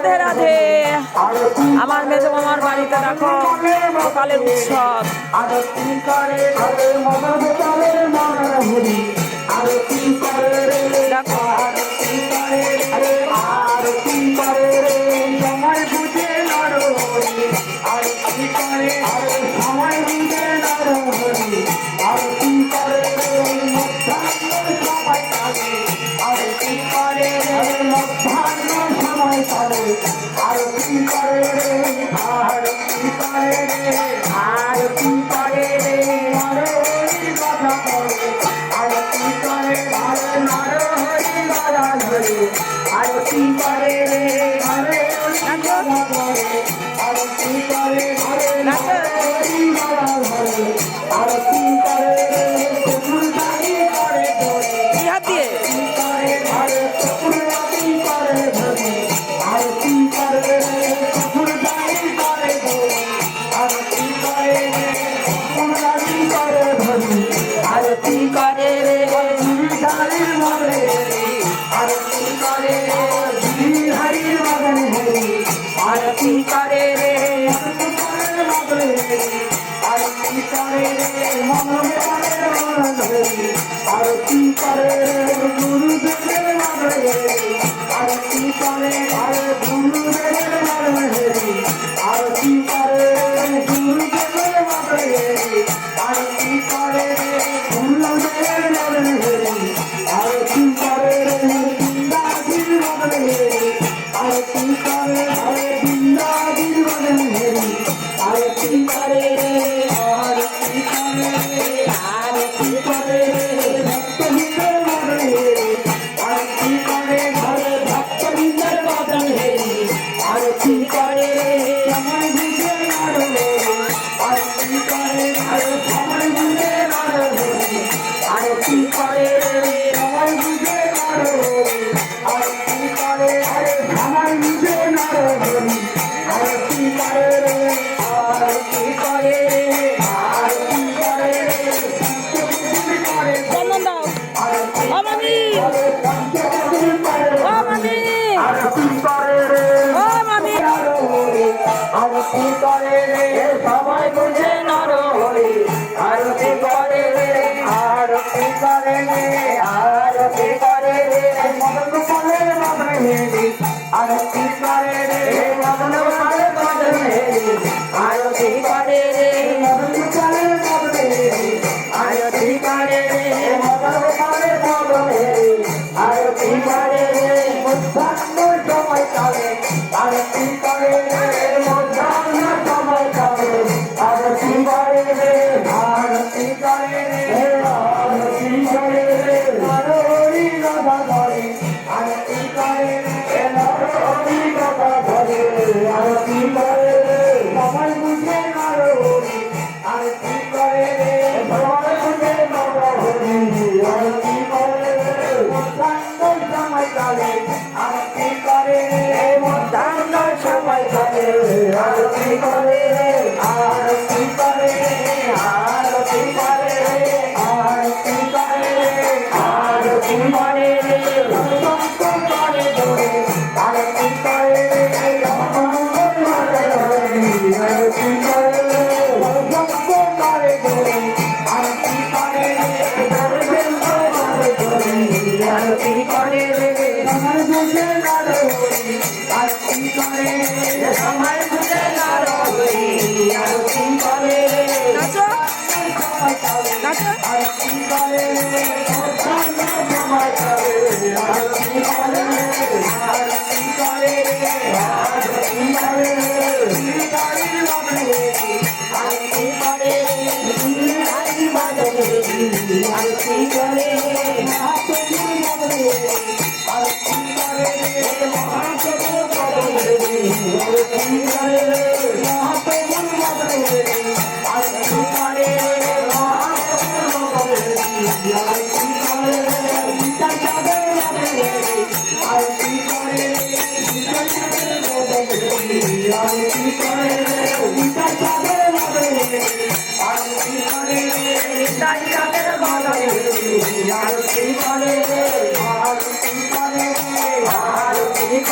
রাধে রাধে। আমার মেজো মামার বাড়িতে দেখো গোপালের উৎসব। দেখো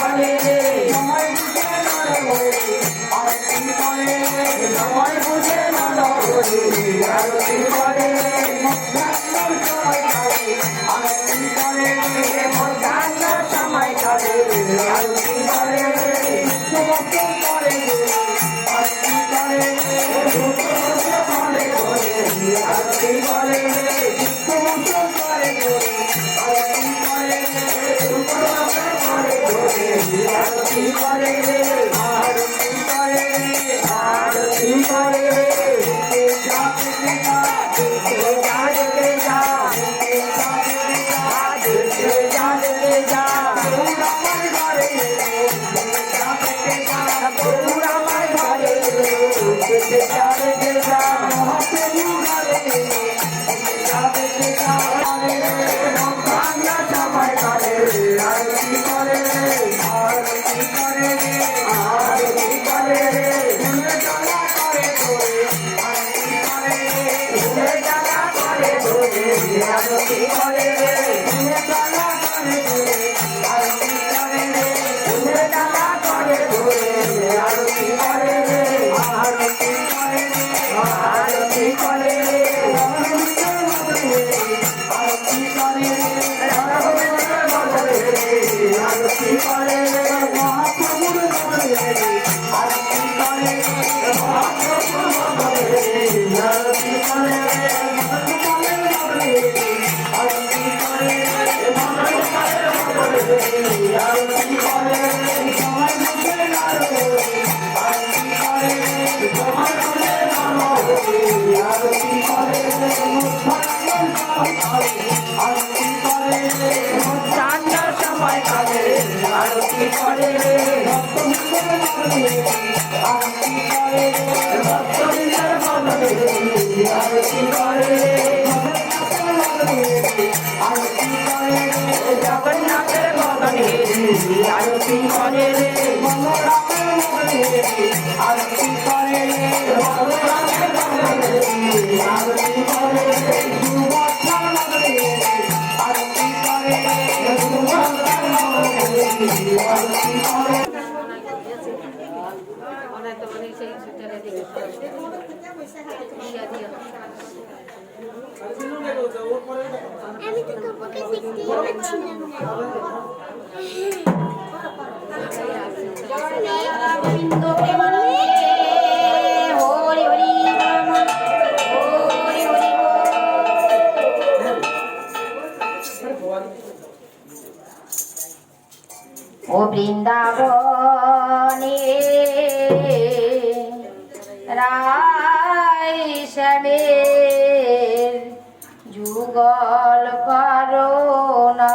Hare সময় বুঝে নরহরি আরতি করে আরতি করে মধ্যাহ্ন সময় করে আরতি করে সমস্ত করে আরতি করে আরতি করে সমস্ত করে আরতি করে आरती करे आरती करे आरती करे जागे जा जागे जा जागे जा पूरा मन करे जागे जा पूरा मन करे जागे जा महाप्रभु करे जागे जा भगवान समय करे आरती करे आरती करे आरती करे भूले डाला करे धोरे आरती करे भूले डाला करे धोरे आरती करे भूले डाला करे धोरे आरती करे भूले डाला करे धोरे आरती करे आरती करे आरती करे आरती करे आरती करे महाप्रभुर आरती करे आरती करे आरती करे आरती करे সময় বুঝে নরহরি আরতি করে সময় বুঝে নরহরি আরতি করে আরতি করে চাঁদার সময় করে আরতি করে আরতি করে ভক্তদের মনে আরতি করে আরতি করে জগন্নাথের মনে আরতি করে মনোরমের মনে আরতি করে ভগবানের মনে আরতি করে সুভদ্রার মনে আরতি করে সুভদ্রার মনে আরতি করে আমি তো তোমাকে দেখতেই পাচ্ছিলাম না গোবিন্দ প্রেমানন্দে হরি হরি রাম হরি হরি ও বৃন্দাবনে রাই শ্যামের যুগল করো না